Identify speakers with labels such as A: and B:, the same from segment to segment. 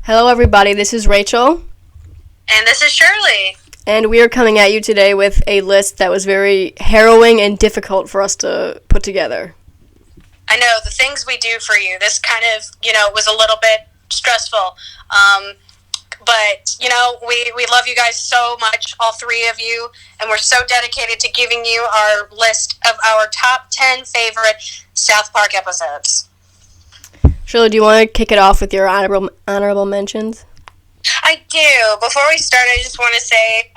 A: Hello, everybody. This is Rachel.
B: And this is Shirley.
A: And we are coming at you today with a list that was very harrowing and difficult for us to put together.
B: I know, the things we do for you. This kind of, was a little bit stressful. But, we love you guys so much, all three of you. And we're so dedicated to giving you our list of our top 10 favorite South Park episodes.
A: Shirley, do you want to kick it off with your honorable mentions?
B: I do. Before we start, I just want to say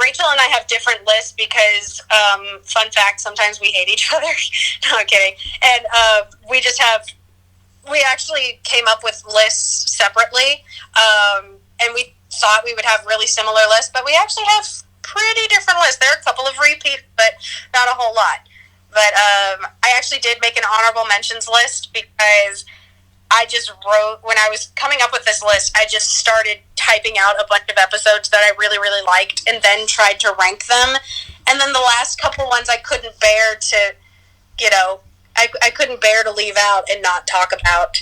B: Rachel and I have different lists because, fun fact, sometimes we hate each other. No, I'm kidding. And we actually came up with lists separately, and we thought we would have really similar lists, but we actually have pretty different lists. There are a couple of repeats, but not a whole lot. But I actually did make an honorable mentions list because I just wrote, when I was coming up with this list, I just started typing out a bunch of episodes that I really, really liked and then tried to rank them. And then the last couple ones I couldn't bear to, I couldn't bear to leave out and not talk about.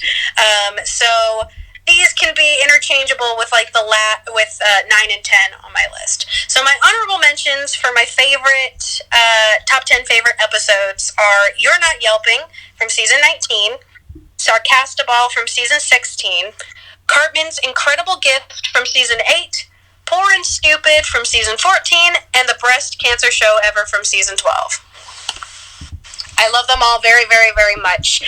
B: So these can be interchangeable with like 9 and 10 on my list. So my honorable mentions for my favorite, top 10 favorite episodes are You're Not Yelping from season 19, Sarcastaball from season 16, Cartman's Incredible Gift from season 8, Poor and Stupid from season 14, and The Breast Cancer Show Ever from season 12. I love them all very, very, very much,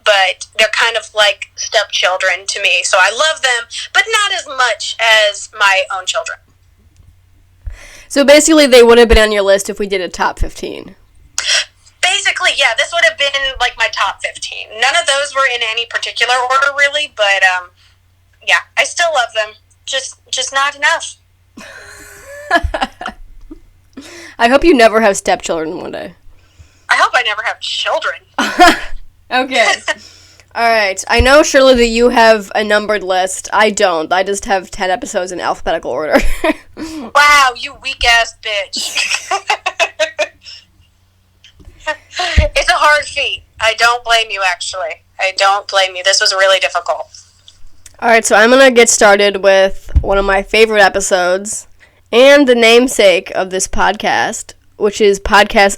B: but they're kind of like stepchildren to me. So I love them, but not as much as my own children.
A: So basically, they would have been on your list if we did a top 15.
B: Basically, yeah, this would have been like my top 15. None of those were in any particular order, really, but yeah, I still love them. Just not enough.
A: I hope you never have stepchildren one day.
B: I hope I never have children.
A: Okay. All right. I know, Shirley, that you have a numbered list. I don't. I just have 10 episodes in alphabetical order.
B: Wow, you weak-ass bitch. It's a hard feat. I don't blame you, actually. I don't blame you. This was really difficult.
A: All right, so I'm going to get started with one of my favorite episodes and the namesake of this podcast, which is Casa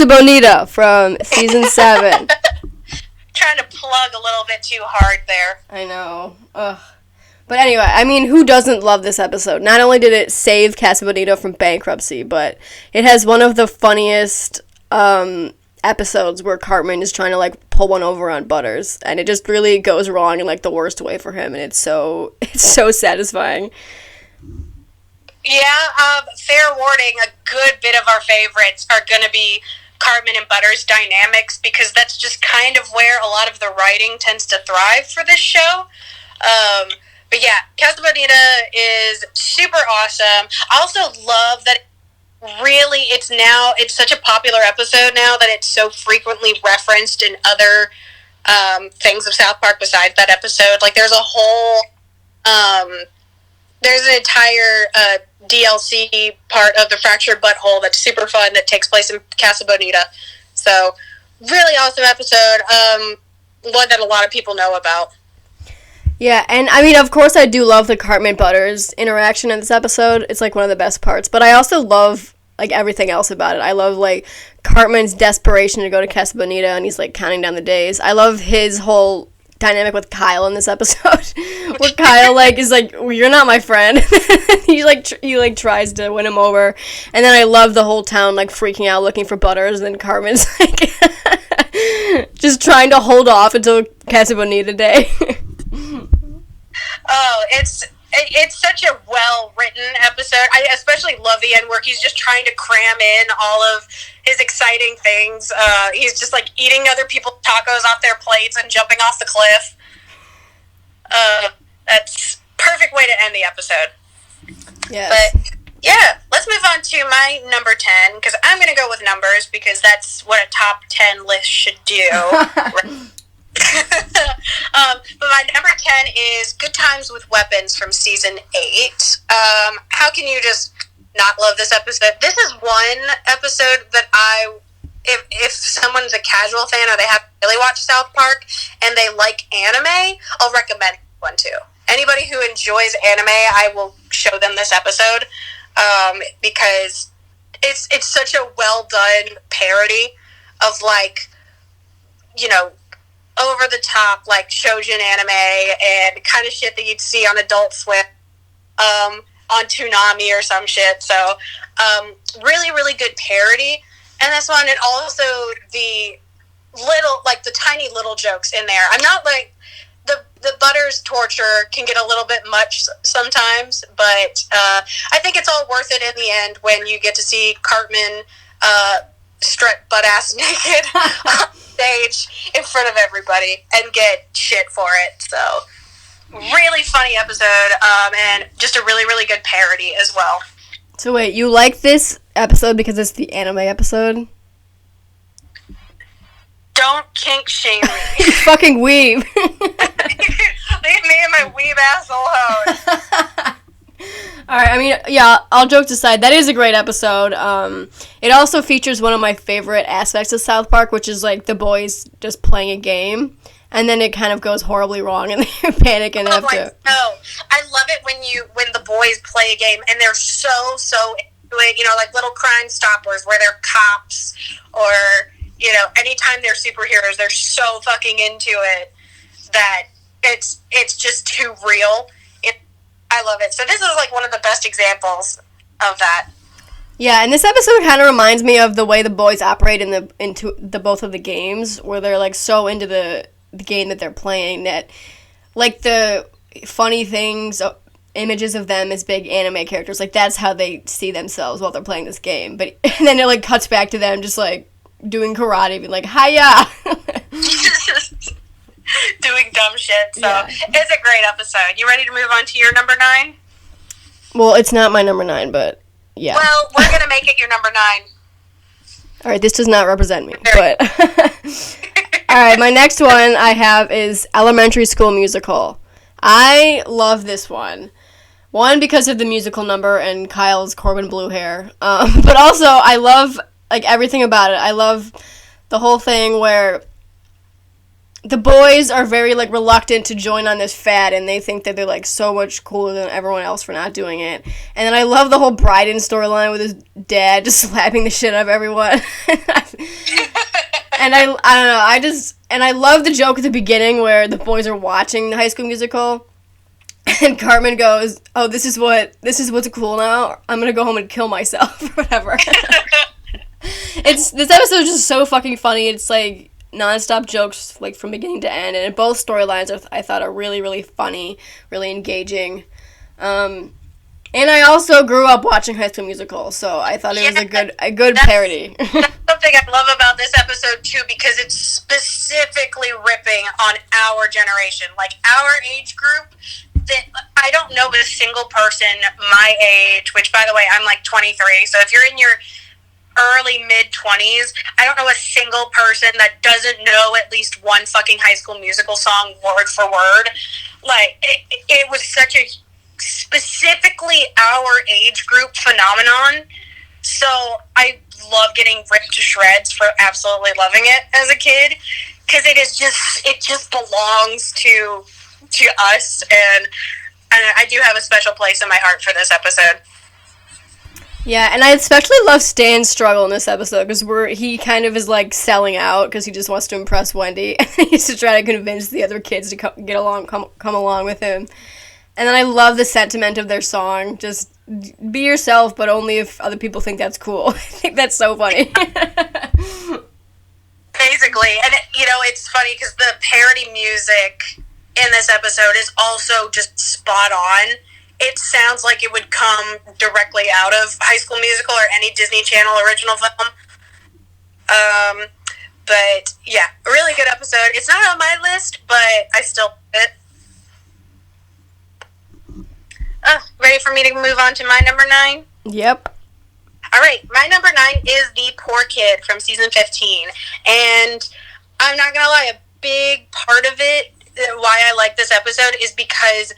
A: Bonita from season 7.
B: Trying to plug a little bit too hard there.
A: I know. Ugh. But anyway, I mean, who doesn't love this episode? Not only did it save Casa Bonita from bankruptcy, but it has one of the funniest episodes where Cartman is trying to, like, pull one over on Butters, and it just really goes wrong in, like, the worst way for him, and it's so satisfying.
B: Yeah, fair warning, a good bit of our favorites are going to be Cartman and Butters' dynamics, because that's just kind of where a lot of the writing tends to thrive for this show. But yeah, Casa Bonita is super awesome. I also love that it's such a popular episode now that it's so frequently referenced in other things of South Park besides that episode. Like, there's an entire DLC part of the Fractured Butthole that's super fun that takes place in Casa Bonita. So, really awesome episode. One that a lot of people know about.
A: Yeah, and I mean, of course I do love the Cartman Butters interaction in this episode. It's, like, one of the best parts. But I also love, like, everything else about it. I love, like, Cartman's desperation to go to Casa Bonita, and he's, like, counting down the days. I love his whole dynamic with Kyle in this episode, where Kyle, like, is like, well, you're not my friend. he tries to win him over, and then I love the whole town, like, freaking out looking for Butters, and then Cartman's, like, just trying to hold off until Casa Bonita Day.
B: Oh, it's such a well-written episode. I especially love the end where he's just trying to cram in all of his exciting things. He's just, like, eating other people's tacos off their plates and jumping off the cliff. That's perfect way to end the episode.
A: Yes.
B: But, yeah, let's move on to my number 10, because I'm going to go with numbers, because that's what a top 10 list should do. But my number 10 is Good Times with Weapons from season 8. How can you just not love this episode? This is one episode that I if someone's a casual fan or they haven't really watched South Park and they like anime, I'll recommend one too. Anybody who enjoys anime, I will show them this episode, because it's such a well done parody of, like, you know, over the top, like, shoujin anime and kind of shit that you'd see on Adult Swim, on Toonami or some shit. So really, really good parody. And that's one. And also the little, like, the tiny little jokes in there. I'm not, like, the Butters torture can get a little bit much sometimes, but I think it's all worth it in the end when you get to see Cartman strut butt-ass naked on stage in front of everybody and get shit for it. So, really funny episode, and just a really, really good parody as well.
A: So wait, you like this episode because it's the anime episode?
B: Don't kink shame me.
A: You fucking weeb.
B: Leave me and my weeb ass alone.
A: Alright, I mean, yeah, all jokes aside, that is a great episode. It also features one of my favorite aspects of South Park, which is, like, the boys just playing a game, and then it kind of goes horribly wrong, and they panic and have to...
B: No, I love it when the boys play a game, and they're so into it, you know, like Little Crime Stoppers, where they're cops, or, you know, anytime they're superheroes, they're so fucking into it that it's just too real. I love it. So this is, like, one of the best examples of that.
A: Yeah, and this episode kind of reminds me of the way the boys operate into the both of the games, where they're, like, so into the game that they're playing that, like, the funny things, images of them as big anime characters, like, that's how they see themselves while they're playing this game. But and then it, like, cuts back to them just, like, doing karate, being like, hiya!
B: Doing dumb shit. So
A: yeah.
B: It's a great episode. You ready to move on to your number 9?
A: Well, it's not my number 9, but yeah.
B: Well, we're gonna make it your number 9.
A: All right, this does not represent me, but all right, my next one I have is Elementary School Musical. I love this one. One, because of the musical number and Kyle's Corbin blue hair, but also I love, like, everything about it. I love the whole thing where the boys are very, like, reluctant to join on this fad, and they think that they're, like, so much cooler than everyone else for not doing it. And then I love the whole Bryden storyline with his dad just slapping the shit out of everyone. And I don't know, I love the joke at the beginning where the boys are watching the High School Musical, and Cartman goes, "Oh, this is what's cool now? I'm gonna go home and kill myself," or whatever. This episode is just so fucking funny. It's, like, non-stop jokes, like, from beginning to end, and both storylines I thought are really, really funny, really engaging. And I also grew up watching High School Musical, so I thought it was a good parody.
B: That's something I love about this episode too, because it's specifically ripping on our generation, like our age group. That I don't know a single person my age, which, by the way, I'm, like, 23, so if you're in your early mid-20s, I don't know a single person that doesn't know at least one fucking High School Musical song word for word. Like, it was such a specifically our age group phenomenon, so I love getting ripped to shreds for absolutely loving it as a kid, because it just belongs to us, and I do have a special place in my heart for this episode.
A: Yeah, and I especially love Stan's struggle in this episode, because he kind of is, like, selling out because he just wants to impress Wendy, and he used to try to convince the other kids to come along with him. And then I love the sentiment of their song, just be yourself, but only if other people think that's cool. I think that's so funny.
B: Basically, and it's funny because the parody music in this episode is also just spot on. It sounds like it would come directly out of High School Musical or any Disney Channel original film. But yeah, a really good episode. It's not on my list, but I still love it. Ready for me to move on to my number 9?
A: Yep.
B: All right, my number 9 is The Poor Kid from season 15. And I'm not going to lie, a big part of it, why I like this episode, is because,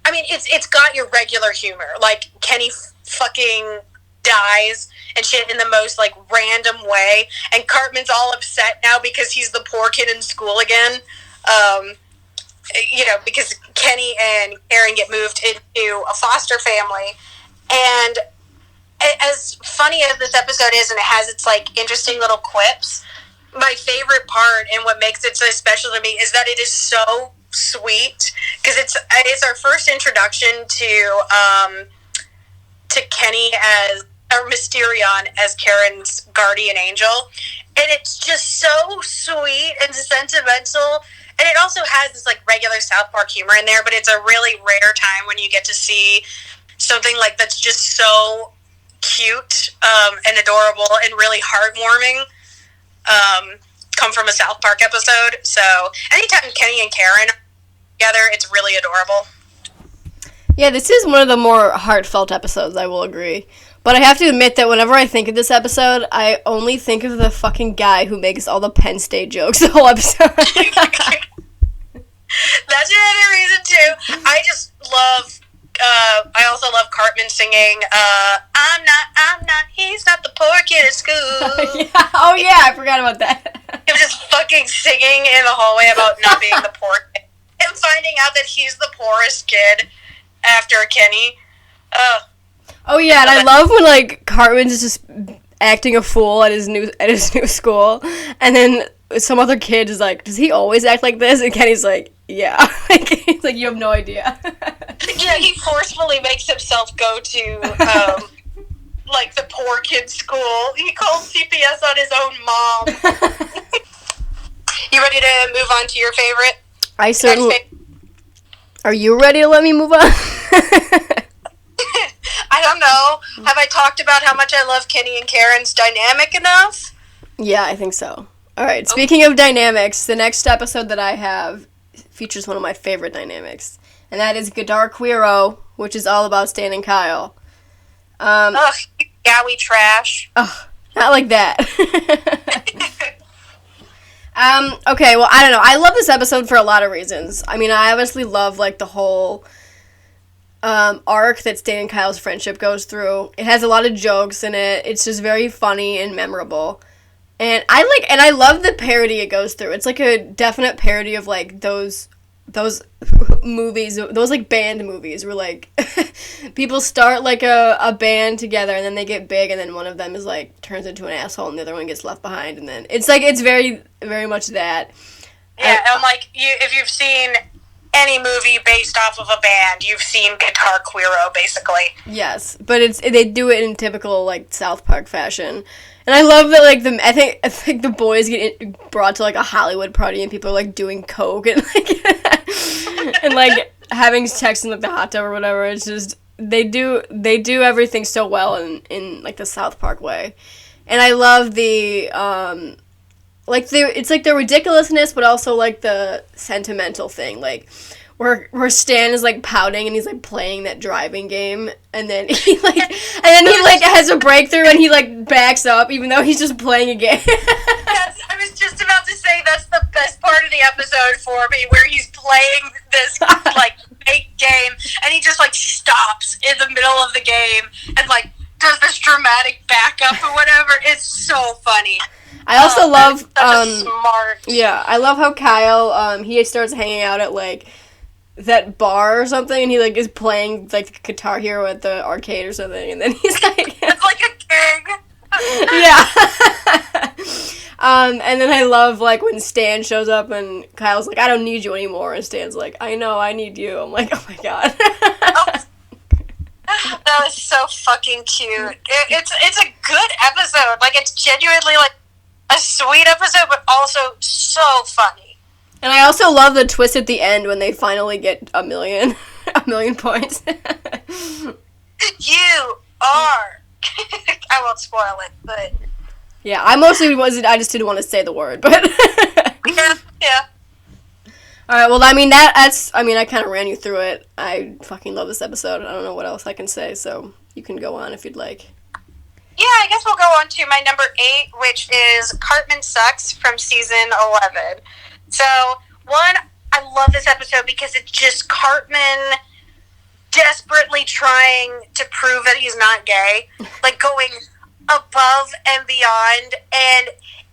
B: I mean, it's got your regular humor. Like, Kenny fucking dies and shit in the most, like, random way. And Cartman's all upset now because he's the poor kid in school again. Because Kenny and Aaron get moved into a foster family. And as funny as this episode is, and it has its, like, interesting little quips, my favorite part and what makes it so special to me is that it is so sweet, because it's our first introduction to Kenny or Mysterion as Karen's guardian angel, and it's just so sweet and sentimental. And it also has this, like, regular South Park humor in there, but it's a really rare time when you get to see something like that's just so cute and adorable and really heartwarming come from a South Park episode. So anytime Kenny and Karen are together, it's really adorable.
A: Yeah, this is one of the more heartfelt episodes, I will agree. But I have to admit that whenever I think of this episode, I only think of the fucking guy who makes all the Penn State jokes the whole episode.
B: That's another reason, too. I also love Cartman singing, I'm not, he's not the poor kid at school.
A: Yeah. Oh, yeah, I forgot about that.
B: He was just fucking singing in the hallway about not being the poor kid. And finding out that he's the poorest kid after Kenny.
A: Oh, yeah, and I love when, like, Cartman's just acting a fool at his new school, and then some other kid is like, does he always act like this? And Kenny's like, yeah. He's like, you have no idea.
B: Yeah, he forcefully makes himself go to, like, the poor kid's school. He calls CPS on his own mom. You ready to move on to your favorite?
A: I certainly... Are you ready to let me move on?
B: I don't know. Have I talked about how much I love Kenny and Karen's dynamic enough?
A: Yeah, I think so. Alright, speaking of dynamics, the next episode that I have features one of my favorite dynamics. And that is Guitar Queero, which is all about Stan and Kyle.
B: Yeah, we trash.
A: Ugh, not like that. Okay, well, I don't know. I love this episode for a lot of reasons. I mean, I obviously love, like, the whole arc that Stan and Kyle's friendship goes through. It has a lot of jokes in it. It's just very funny and memorable. And I love the parody it goes through. It's like a definite parody of, like, those movies, those, like, band movies where, like, people start, like, a band together and then they get big and then one of them is, like, turns into an asshole and the other one gets left behind, and then it's, like, it's very, very much that.
B: Yeah, and, like, if you've seen any movie based off of a band, you've seen Guitar Queero, basically.
A: Yes, but they do it in typical, like, South Park fashion. And I love that, like, I think the boys get brought to, like, a Hollywood party and people are, like, doing coke and, like, and, like, having sex in, like, the hot tub or whatever. It's just, they do everything so well in like, the South Park way. And I love the, it's, like, the ridiculousness, but also, like, the sentimental thing, like, where Stan is, like, pouting and he's, like, playing that driving game, and then he has a breakthrough and he, like, backs up even though he's just playing a game.
B: I was just about to say that's the best part of the episode for me, where he's playing this, like, fake game and he just, like, stops in the middle of the game and, like, does this dramatic backup or whatever. It's so funny.
A: I also love
B: such a smart.
A: Yeah, I love how Kyle he starts hanging out at, like, that bar or something, and he, like, is playing, like, Guitar Hero at the arcade or something, and then he's like...
B: It's like a king!
A: Yeah. And then I love, like, when Stan shows up and Kyle's like, I don't need you anymore, and Stan's like, I know, I need you. I'm like, oh my god.
B: That was so fucking cute. It's a good episode. Like, it's genuinely, like, a sweet episode, but also so funny.
A: And I also love the twist at the end when they finally get a million points.
B: You are. I won't spoil it, but.
A: Yeah, I just didn't want to say the word, but.
B: Yeah.
A: Alright, well, I mean, I kind of ran you through it. I fucking love this episode. I don't know what else I can say, so you can go on if you'd like.
B: Yeah, I guess we'll go on to my number 8, which is Cartman Sucks from season 11. So, one, I love this episode because it's just Cartman desperately trying to prove that he's not gay, like going above and beyond, and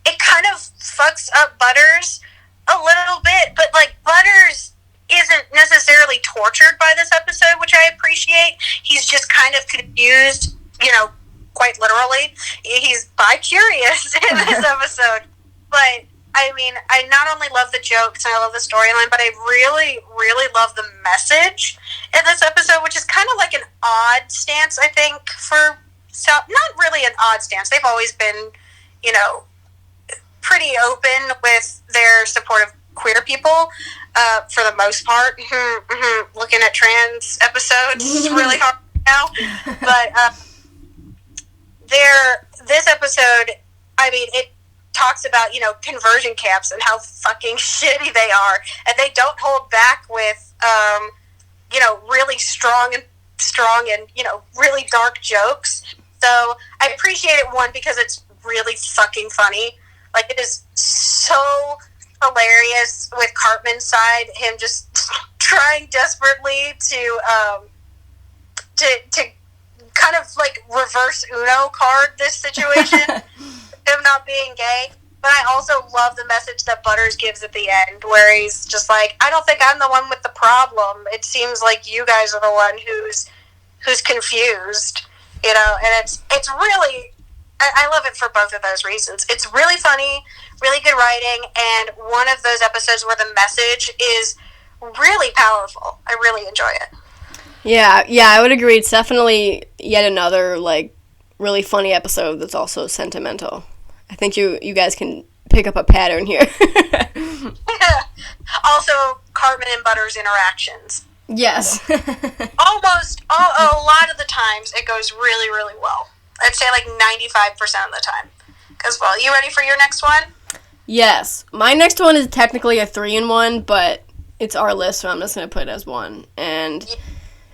B: it kind of fucks up Butters a little bit, but like Butters isn't necessarily tortured by this episode, which I appreciate. He's just kind of confused, quite literally. He's bi-curious in this episode. But, I mean, I not only love the jokes and I love the storyline, but I really, really love the message in this episode, which is kind of like an odd stance, I think, for South. Not really an odd stance. They've always been, pretty open with their support of queer people, for the most part. Looking at trans episodes is really hard now. But this episode, I mean, it talks about, conversion camps and how fucking shitty they are. And they don't hold back with, really strong and, really dark jokes. So I appreciate it, one, because it's really fucking funny. Like, it is so hilarious with Cartman's side, him just trying desperately to kind of like reverse Uno card this situation, him not being gay. But I also love the message that Butters gives at the end, where he's just like, I don't think I'm the one with the problem. It seems like you guys are the one who's confused, and it's really, I love it for both of those reasons. It's really funny, really good writing, and one of those episodes where the message is really powerful. I really enjoy it.
A: Yeah, I would agree. It's definitely yet another, like, really funny episode that's also sentimental. I think you guys can pick up a pattern here.
B: Also, Cartman and Butters' interactions.
A: Yes.
B: Almost, a lot of the times, it goes really, really well. I'd say like 95% of the time. Goes well. You ready for your next one?
A: Yes. My next one is technically a 3-in-1, but it's our list, so I'm just going to put it as one. And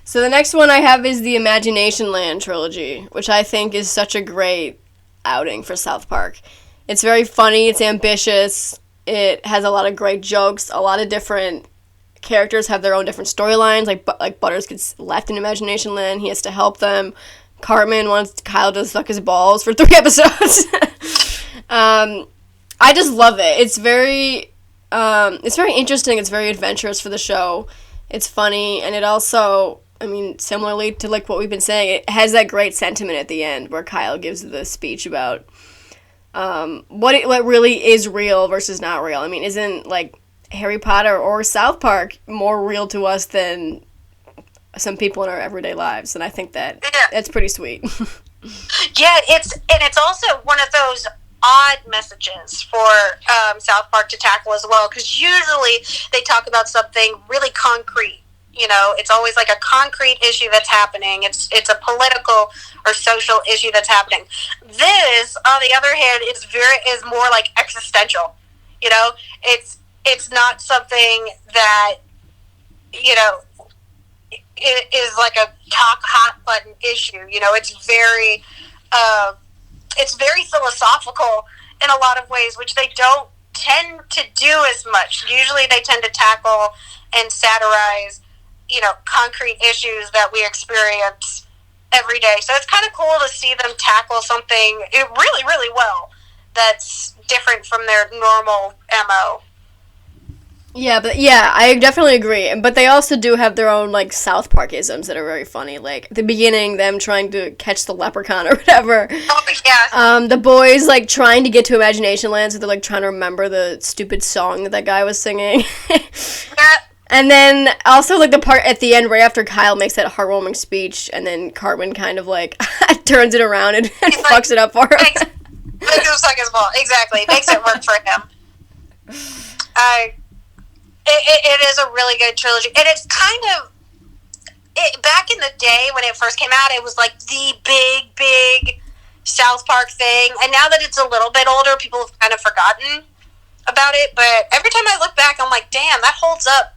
A: so the next one I have is the Imaginationland trilogy, which I think is such a great outing for South Park. It's very funny, it's ambitious, it has a lot of great jokes, a lot of different characters have their own different storylines, like Butters gets left in Imaginationland, he has to help them. Cartman wants Kyle to suck his balls for 3 episodes. I just love it. It's very interesting. It's very adventurous for the show. It's funny, and it also, I mean, similarly to like what we've been saying, it has that great sentiment at the end where Kyle gives the speech about what really is real versus not real. I mean, isn't like Harry Potter or South Park more real to us than some people in our everyday lives? And I think that's pretty sweet.
B: Yeah, it's also one of those odd messages for South Park to tackle as well, because usually they talk about something really concrete. It's always like a concrete issue that's happening. It's a political or social issue that's happening. This, on the other hand, is more like existential. It's not something that it is like a hot button issue. It's very philosophical in a lot of ways, which they don't tend to do as much. Usually they tend to tackle and satirize, concrete issues that we experience every day. So it's kind of cool to see them tackle something really, really well that's different from their normal MO.
A: Yeah, I definitely agree. But they also do have their own, like, South Park-isms that are very funny. Like, at the beginning, them trying to catch the leprechaun or whatever.
B: Oh, yeah.
A: The boys, like, trying to get to Imaginationland, so they're, like, trying to remember the stupid song that guy was singing.
B: Yeah.
A: And then, also, like, the part at the end right after Kyle makes that heartwarming speech, and then Cartman kind of, like, turns it around and fucks it up for him.
B: Makes him suck his ball. Exactly. Makes it work for him. It is a really good trilogy. And it's kind of... back in the day when it first came out, it was like the big South Park thing. And now that it's a little bit older, people have kind of forgotten about it. But every time I look back, I'm like, damn, that holds up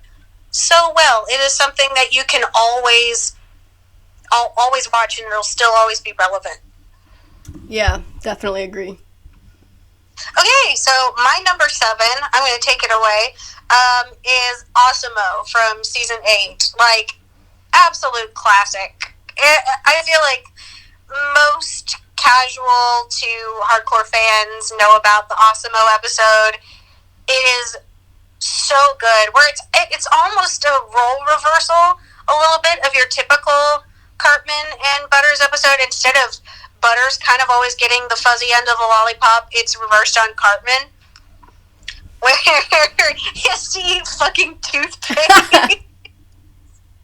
B: so well. It is something that you can always watch, and it'll still always be relevant.
A: Yeah, definitely agree.
B: Okay, so my number 7, I'm going to take it away, is Awesom-O from season 8. Like, absolute classic. I feel like most casual to hardcore fans know about the Awesom-O episode. It is so good, where it's almost a role reversal a little bit of your typical Cartman and Butters episode. Instead of Butters kind of always getting the fuzzy end of the lollipop, it's reversed on Cartman, where he has to eat fucking toothpaste.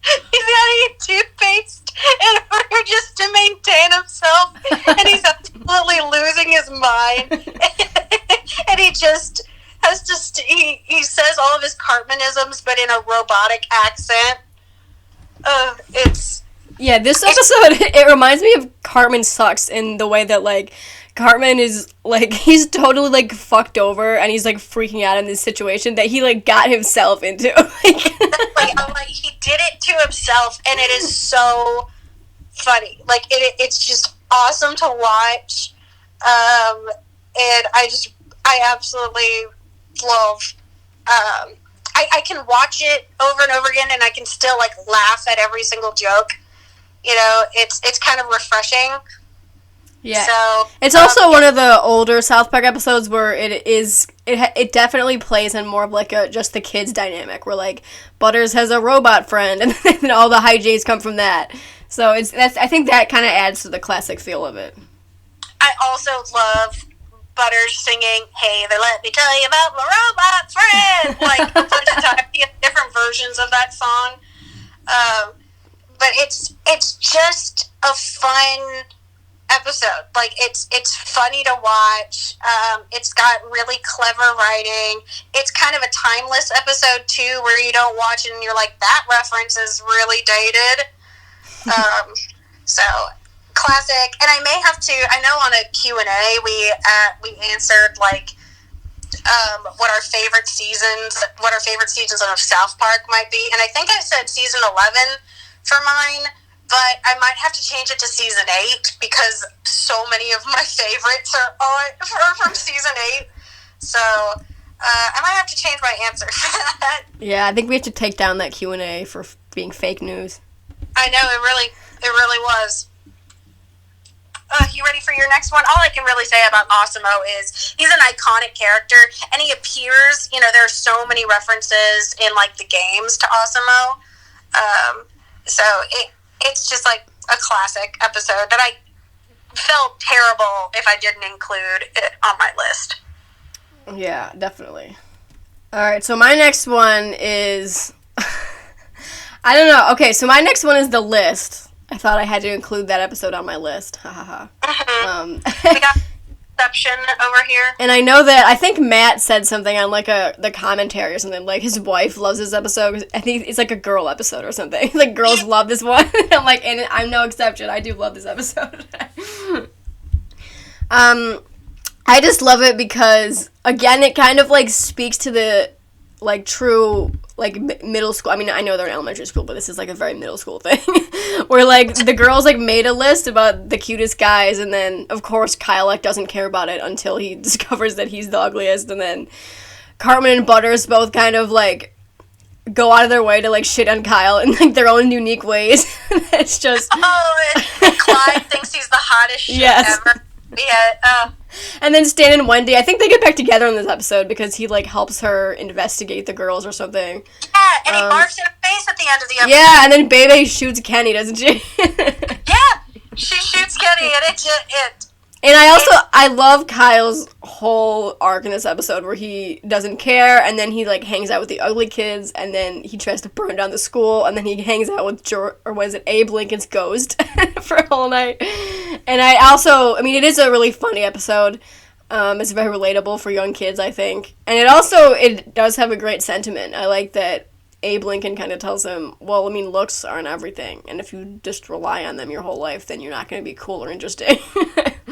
B: He's gotta eat toothpaste in order just to maintain himself, and he's absolutely losing his mind. And he just has to, he says all of his Cartmanisms, but in a robotic accent.
A: Yeah, this episode, it reminds me of Cartman Sucks in the way that, like, Cartman is, like, he's totally, like, fucked over, and he's, like, freaking out in this situation that he, like, got himself into.
B: Like, he did it to himself, and it is so funny. Like, it's just awesome to watch, and I absolutely love, I can watch it over and over again, and I can still, like, laugh at every single joke. You know, it's kind of refreshing.
A: Yeah.
B: So
A: it's also one of the older South Park episodes where it definitely plays in more of like just the kids dynamic, where like Butters has a robot friend, and then all the hijinks come from that. So I think that kind of adds to the classic feel of it.
B: I also love Butters singing, "Hey, they let me tell you about my robot friend," like a bunch of times. He has different versions of that song. But it's just a fun episode. Like, it's funny to watch. It's got really clever writing. It's kind of a timeless episode too, where you don't watch it and you're like, that reference is really dated. So classic. And I may have to, I know on a Q&A we answered like what our favorite seasons of South Park might be, and I think I said season 11 for mine, but I might have to change it to season 8 because so many of my favorites are from season 8. So I might have to change my answer for that.
A: Yeah, I think we have to take down that Q&A for being fake news.
B: I know, it really was. You ready for your next one? All I can really say about Awesom-O is he's an iconic character, and he appears, you know, there are so many references in, like, the games to Awesom-O. So it's just, like, a classic episode that I felt terrible if I didn't include it on my list.
A: Yeah, definitely. Alright, so my next one is... I don't know. Okay, so my next one is The List. I thought I had to include that episode on my list. Ha ha ha.
B: We got Inception over here.
A: And I know that, I think Matt said something on, like, the commentary or something, like, his wife loves this episode. I think it's, like, a girl episode or something. Like, girls love this one. I'm like, and I'm no exception. I do love this episode. I just love it because, again, it kind of, like, speaks to the, like, true, like, middle school. I mean, I know they're in elementary school, but this is, like, a very middle school thing. Where, like, the girls, like, made a list about the cutest guys, and then, of course, Kyle, like, doesn't care about it until he discovers that he's the ugliest, and then Cartman and Butters both kind of, like, go out of their way to, like, shit on Kyle in, like, their own unique ways. It's just...
B: Oh, and Clyde thinks he's the hottest shit ever. Yeah,
A: And then Stan and Wendy, I think they get back together in this episode because he, like, helps her investigate the girls or something.
B: Yeah, and he barfs in her face at the end of the episode.
A: Yeah, and then Bebe shoots Kenny, doesn't she?
B: Yeah, she shoots Kenny, and it.
A: And I love Kyle's whole arc in this episode where he doesn't care, and then he, like, hangs out with the ugly kids, and then he tries to burn down the school, and then he hangs out with Abe Lincoln's ghost for a whole night. And I mean, it is a really funny episode. It's very relatable for young kids, I think. And it does have a great sentiment. I like that Abe Lincoln kind of tells him, well, I mean, looks aren't everything, and if you just rely on them your whole life, then you're not going to be cool or interesting.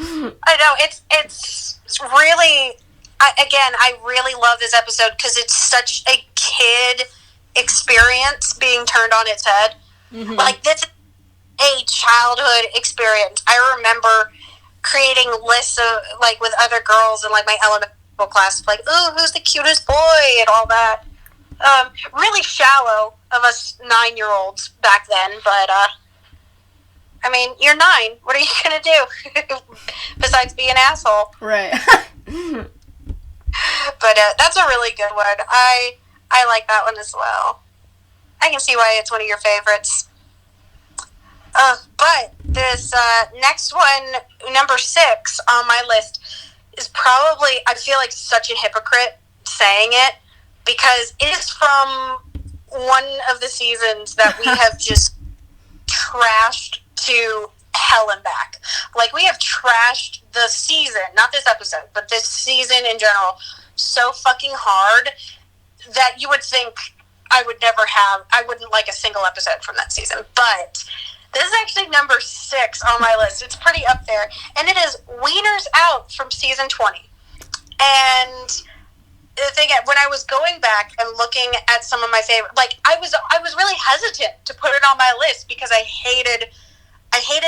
B: I know, it's really, I really love this episode because it's such a kid experience being turned on its head. Mm-hmm. Like, this is a childhood experience. I remember creating lists of, like, with other girls in, like, my elementary class, like, ooh, who's the cutest boy, and all that. Really shallow, of us 9-year-olds back then, but I mean, you're 9. What are you gonna do besides be an asshole?
A: Right.
B: But that's a really good one. I like that one as well. I can see why it's one of your favorites. But this next one, number 6 on my list, is probably, I feel like such a hypocrite saying it, because it is from one of the seasons that we have just trashed to hell and back. Like, we have trashed the season, not this episode, but this season in general, so fucking hard that you would think I wouldn't like a single episode from that season. But this is actually number 6 on my list. It's pretty up there. And it is Wieners Out from season 20. And the thing, when I was going back and looking at some of my favorite, like, I was really hesitant to put it on my list because I hated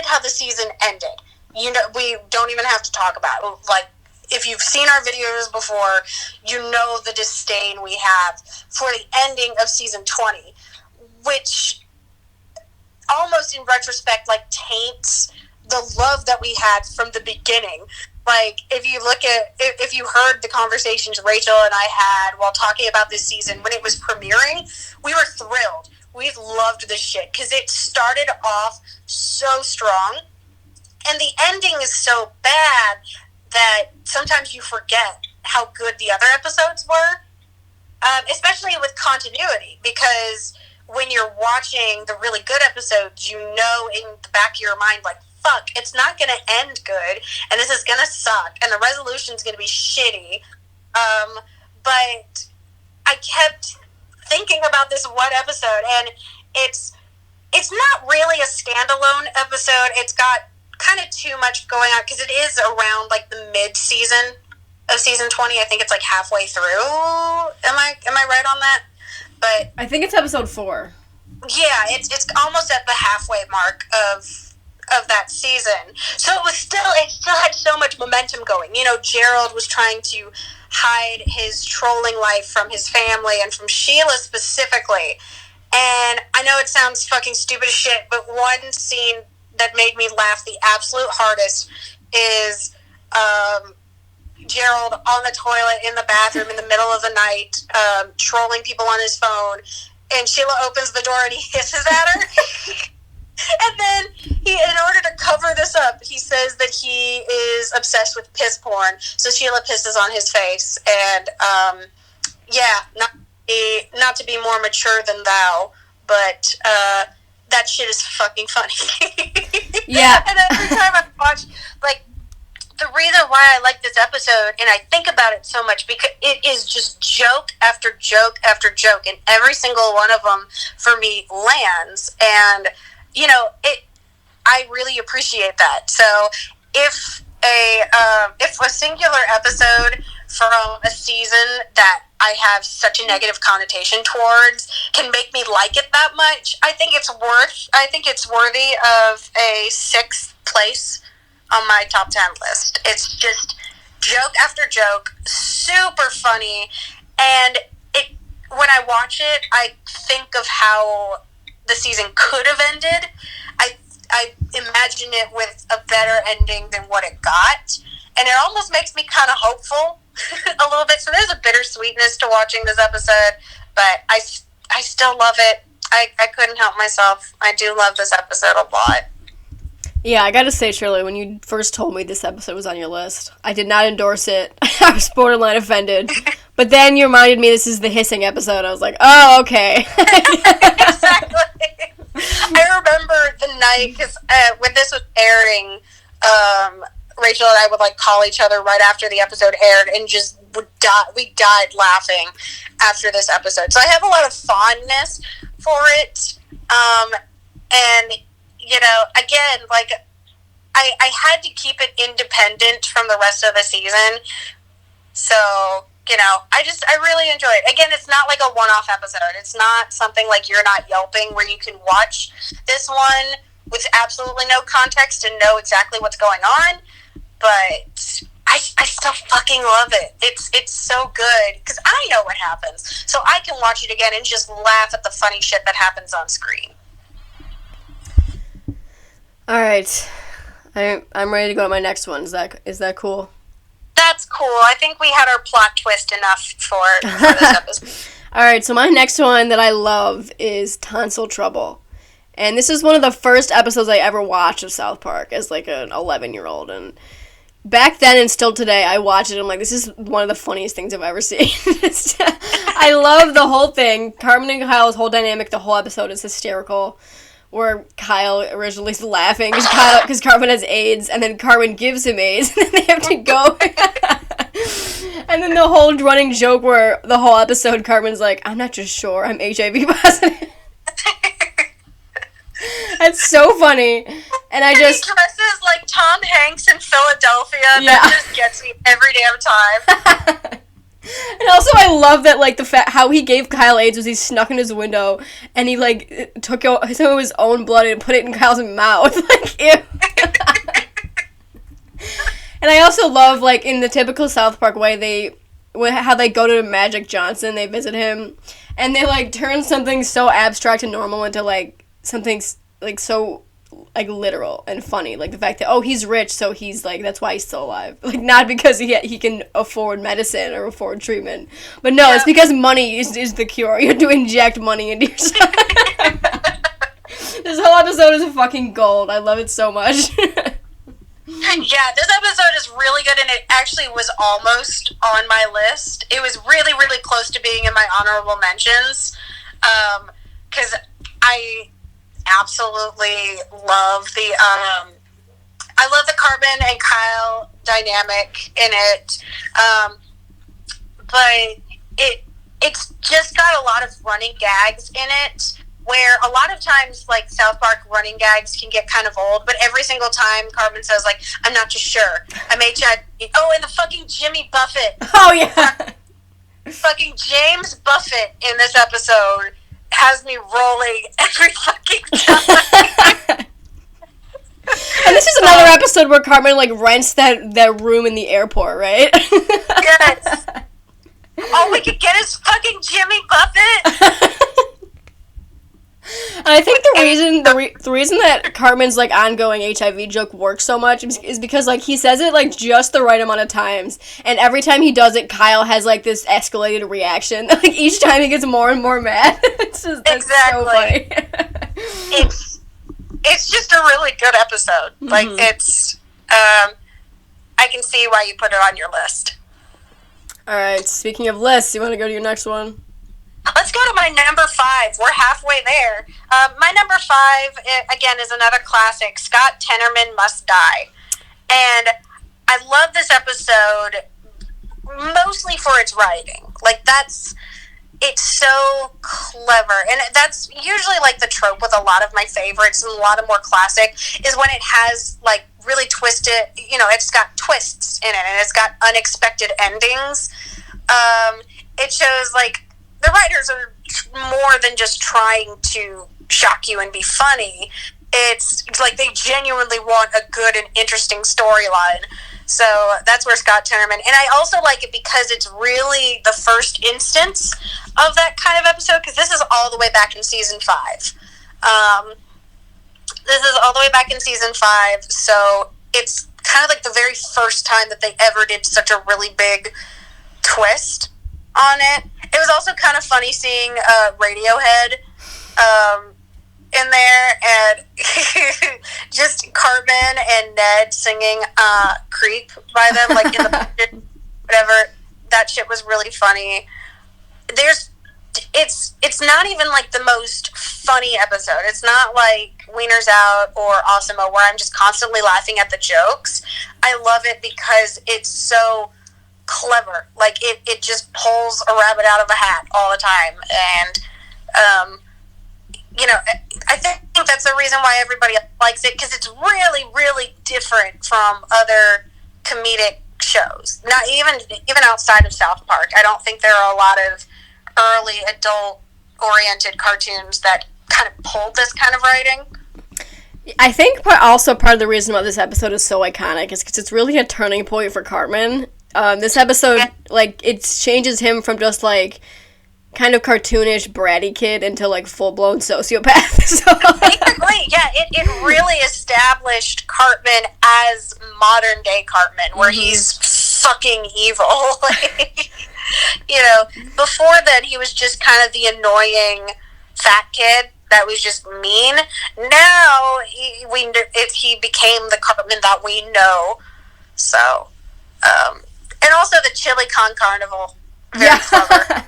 B: how the season ended. You know, we don't even have to talk about it. Like, if you've seen our videos before, you know the disdain we have for the ending of season 20, which almost in retrospect, like, taints the love that we had from the beginning. Like, if you heard the conversations Rachel and I had while talking about this season when it was premiering, we were thrilled. We loved this shit because it started off so strong, and the ending is so bad that sometimes you forget how good the other episodes were, especially with continuity, because when you're watching the really good episodes, you know in the back of your mind, like, fuck, it's not going to end good, and this is going to suck, and the resolution's going to be shitty. But I kept thinking about this one episode, and it's not really a standalone episode. It's got kind of too much going on, because it is around, like, the mid-season of season 20. I think it's, like, halfway through. Am I right on that? But
A: I think it's episode 4.
B: Yeah, it's almost at the halfway mark of that season. So it still had so much momentum going. You know, Gerald was trying to hide his trolling life from his family and from Sheila specifically. And I know it sounds fucking stupid as shit, but one scene that made me laugh the absolute hardest is Gerald on the toilet in the bathroom in the middle of the night, trolling people on his phone, and Sheila opens the door and he hisses at her. And then in order to cover this up, he says that he is obsessed with piss porn. So Sheila pisses on his face, and not to be more mature than thou, but that shit is fucking funny.
A: Yeah.
B: And every time I watch, like, the reason why I like this episode and I think about it so much, because it is just joke after joke after joke, and every single one of them for me lands, and you know, I really appreciate that. So if a singular episode from a season that I have such a negative connotation towards can make me like it that much, I think it's worthy of a 6th place on my top 10 list. It's just joke after joke, super funny, and when I watch it, I think of how the season could have ended. I imagine it with a better ending than what it got, and it almost makes me kind of hopeful a little bit. So there's a bittersweetness to watching this episode, but I still love it. I couldn't help myself. I do love this episode a lot.
A: Yeah, I gotta say, Shirley, when you first told me this episode was on your list, I did not endorse it. I was borderline offended. But then you reminded me this is the hissing episode. I was like, oh, okay.
B: Exactly. I remember the night, because when this was airing, Rachel and I would, like, call each other right after the episode aired and just we died laughing after this episode. So I have a lot of fondness for it. And, you know, again, like, I had to keep it independent from the rest of the season. So, you know, I really enjoy it. Again, it's not like a one-off episode. It's not something like You're Not Yelping, where you can watch this one with absolutely no context and know exactly what's going on. But I still fucking love it. It's so good because I know what happens, so I can watch it again and just laugh at the funny shit that happens on screen.
A: All right, I'm ready to go to my next one. Is that cool?
B: That's cool. I think we had our plot twist enough for this episode.
A: All right, so my next one that I love is Tonsil Trouble. And this is one of the first episodes I ever watched of South Park as, like, an 11-year-old. And back then and still today, I watch it and I'm like, this is one of the funniest things I've ever seen. I love the whole thing. Cartman and Kyle's whole dynamic, the whole episode is hysterical. Where Kyle originally is laughing because Cartman has AIDS, and then Cartman gives him AIDS, and then they have to go. And then the whole running joke where the whole episode, Cartman's like, I'm not just sure, I'm HIV positive. That's so funny. And
B: he dresses like Tom Hanks in Philadelphia.
A: Yeah.
B: That just gets me every damn time.
A: And also, I love that, like, how he gave Kyle AIDS was he snuck in his window, and he, like, took some of his own blood and put it in Kyle's mouth. Like, ew. And I also love, like, in the typical South Park way, how they go to Magic Johnson, they visit him, and they, like, turn something so abstract and normal into, like, something, like, so, like, literal and funny. Like, the fact that, oh, he's rich, so he's, like, that's why he's still alive. Like, not because he can afford medicine or afford treatment. But no, It's because money is the cure. You have to inject money into yourself. This whole episode is fucking gold. I love it so much.
B: Yeah, this episode is really good, and it actually was almost on my list. It was really, really close to being in my honorable mentions, because I absolutely love the Cartman and Kyle dynamic in it, but it's just got a lot of running gags in it, where a lot of times, like, South Park running gags can get kind of old, but every single time Cartman says, like, I'm not just sure, I'm HIV. Oh, and the fucking Jimmy Buffett.
A: Oh, yeah.
B: Fucking James Buffett in this episode has me rolling every fucking time.
A: And this is another episode where Cartman, like, rents that room in the airport, right?
B: Yes. Oh, we could get his fucking Jimmy Buffett.
A: And I think the reason that Cartman's, like, ongoing HIV joke works so much is because, like, he says it, like, just the right amount of times, and every time he does it, Kyle has, like, this escalated reaction. Like, each time he gets more and more mad. It's just
B: exactly.
A: So funny.
B: It's just a really good episode. Mm-hmm. Like, it's I can see why you put it on your list.
A: All right. Speaking of lists, you want to go to your next one?
B: Let's go to my number 5. We're halfway there. My number 5, again, is another classic. Scott Tenorman Must Die. And I love this episode mostly for its writing. Like, it's so clever. And that's usually, like, the trope with a lot of my favorites and a lot of more classic is when it has, like, really twisted, it's got twists in it and it's got unexpected endings. It shows, like, the writers are more than just trying to shock you and be funny. It's like they genuinely want a good and interesting storyline. So that's where Scott Tenorman. And I also like it because it's really the first instance of that kind of episode, because this is all the way back in season 5. This is all the way back in season 5, so it's kind of like the very first time that they ever did such a really big twist on it. It was also kind of funny seeing Radiohead in there, and just Cartman and Ned singing Creep by them, like, in the whatever. That shit was really funny. It's not even, like, the most funny episode. It's not like Wieners Out or Awesom-O, where I'm just constantly laughing at the jokes. I love it because it's so clever. Like, it just pulls a rabbit out of a hat all the time. And I think that's the reason why everybody likes it, because it's really, really different from other comedic shows. Not even outside of South Park. I don't think there are a lot of early adult oriented cartoons that kind of pulled this kind of writing.
A: I think also part of the reason why this episode is so iconic is because it's really a turning point for Cartman. This episode, like, it changes him from just, like, kind of cartoonish bratty kid into, like, full-blown sociopath. So.
B: Basically, yeah, it really established Cartman as modern-day Cartman, where he's fucking evil. Like, you know, before then, he was just kind of the annoying fat kid that was just mean. Now, he became the Cartman that we know. So, and also the chili con carnival. Very clever.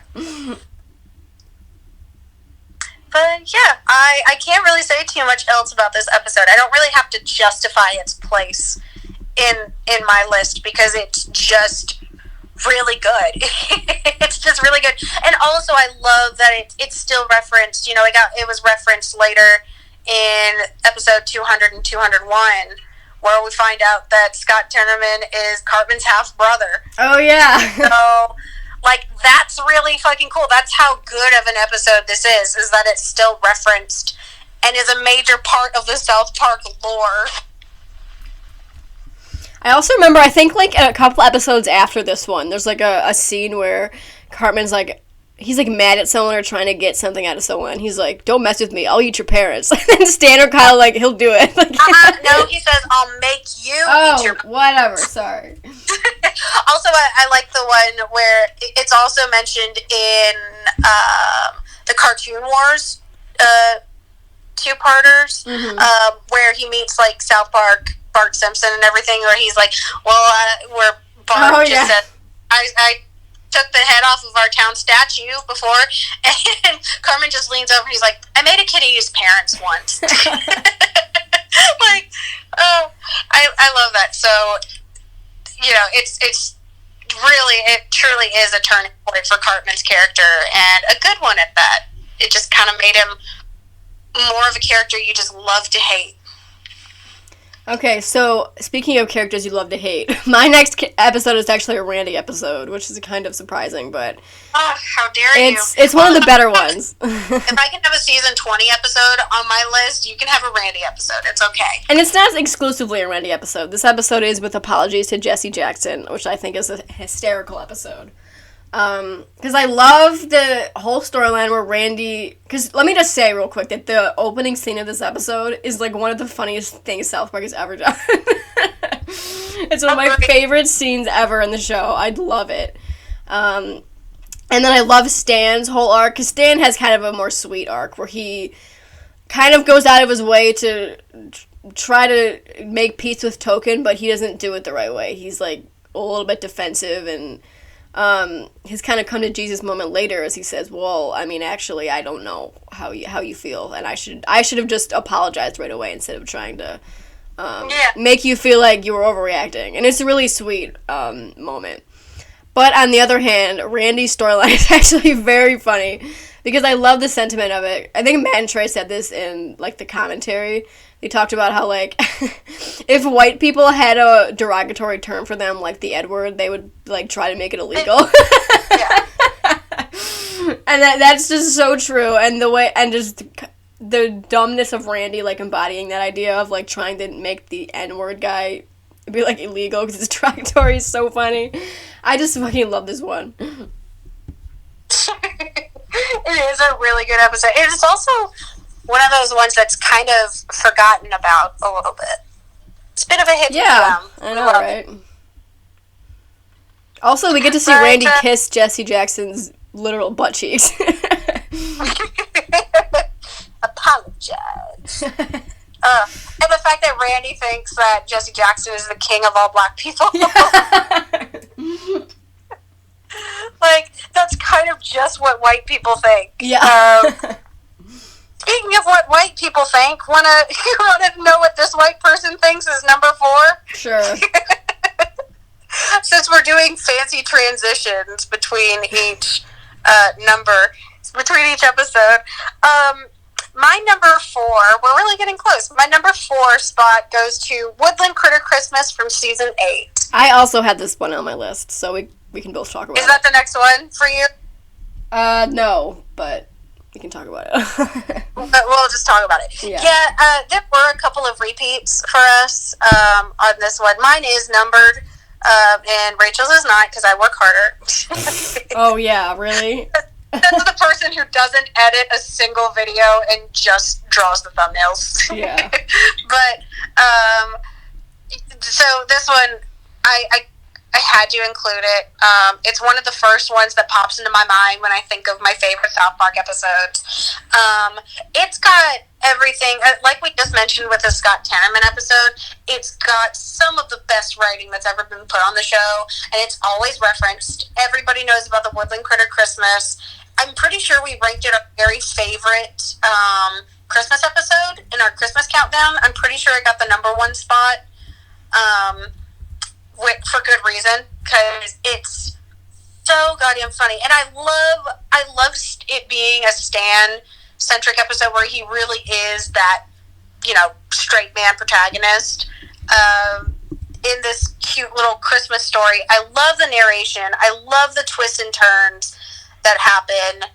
B: But yeah, I can't really say too much else about this episode. I don't really have to justify its place in my list because it's just really good. It's just really good. And also I love that it's still referenced, you know, it was referenced later in episode 200 and 201 where we find out that Scott Tenorman is Cartman's half brother.
A: Oh yeah.
B: So like, that's really fucking cool. That's how good of an episode this is that it's still referenced and is a major part of the South Park lore.
A: I also remember, I think, like, a couple episodes after this one, there's, like, a scene where Cartman's, like, he's, like, mad at someone or trying to get something out of someone. He's like, don't mess with me, I'll eat your parents. And then Stan kind of, like, he'll do it. Like,
B: no, he says, I'll make you eat your parents.
A: Whatever, sorry.
B: Also, I like the one where it's also mentioned in the Cartoon Wars two-parters, where he meets, like, South Park Bart Simpson and everything, where he's like, well, where Bart said, I took the head off of our town statue before, and Cartman just leans over and he's like, I made a kid eat his parents once. Like, oh, I love that. So, you know, it truly is a turning point for Cartman's character, and a good one at that. It just kind of made him more of a character you just love to hate.
A: Okay, so speaking of characters you love to hate, my next episode is actually a Randy episode, which is kind of surprising, but
B: oh, how dare you!
A: It's one of the better ones.
B: If I can have a season 20 episode on my list, you can have a Randy episode. It's okay.
A: And it's not exclusively a Randy episode. This episode is with apologies to Jesse Jackson, which I think is a hysterical episode. Because I love the whole storyline where Randy... Because let me just say real quick that the opening scene of this episode is, like, one of the funniest things South Park has ever done. It's one of my favorite scenes ever in the show. I love it. And then I love Stan's whole arc, because Stan has kind of a more sweet arc, where he kind of goes out of his way to try to make peace with Token, but he doesn't do it the right way. He's, like, a little bit defensive, and... his kind of come to Jesus moment later as he says, well, I mean, actually, I don't know how you feel, and I should have just apologized right away instead of trying to make you feel like you were overreacting. And it's a really sweet moment. But on the other hand, Randy's storyline is actually very funny because I love the sentiment of it. I think Matt and Trey said this in, like, the commentary. They talked about how, like, if white people had a derogatory term for them, like the N-word, they would, like, try to make it illegal.
B: Yeah.
A: And that's just so true. And just the dumbness of Randy, like, embodying that idea of, like, trying to make the N-word guy be, like, illegal because it's derogatory is so funny. I just fucking love this one.
B: It is a really good episode. It's also... one of those ones that's kind of forgotten about a little bit. It's a bit of a hidden gem.
A: I know, right? Also, we get to see Randy kiss Jesse Jackson's literal butt cheeks.
B: Apologize. And the fact that Randy thinks that Jesse Jackson is the king of all black people. Like, that's kind of just what white people think.
A: Yeah.
B: Speaking of what white people think, you wanna know what this white person thinks is number 4?
A: Sure.
B: Since we're doing fancy transitions between each between each episode, my number 4, we're really getting close. My number 4 spot goes to Woodland Critter Christmas from season 8.
A: I also had this one on my list, so we can both talk about it.
B: Is that the next one for you?
A: No, but we can talk about it.
B: But we'll just talk about it. Yeah, there were a couple of repeats for us on this one. Mine is numbered, and Rachel's is not because I work harder.
A: Oh, yeah, really?
B: That's the person who doesn't edit a single video and just draws the thumbnails.
A: Yeah.
B: But, so this one, I had to include it. It's one of the first ones that pops into my mind when I think of my favorite South Park episodes. It's got everything, like we just mentioned with the Scott Tenorman episode, it's got some of the best writing that's ever been put on the show, and it's always referenced. Everybody knows about the Woodland Critter Christmas. I'm pretty sure we ranked it our very favorite Christmas episode in our Christmas countdown. I'm pretty sure it got the number 1 spot. For good reason, because it's so goddamn funny, and I love it being a Stan-centric episode where he really is that, straight man protagonist in this cute little Christmas story. I love the narration. I love the twists and turns that happen.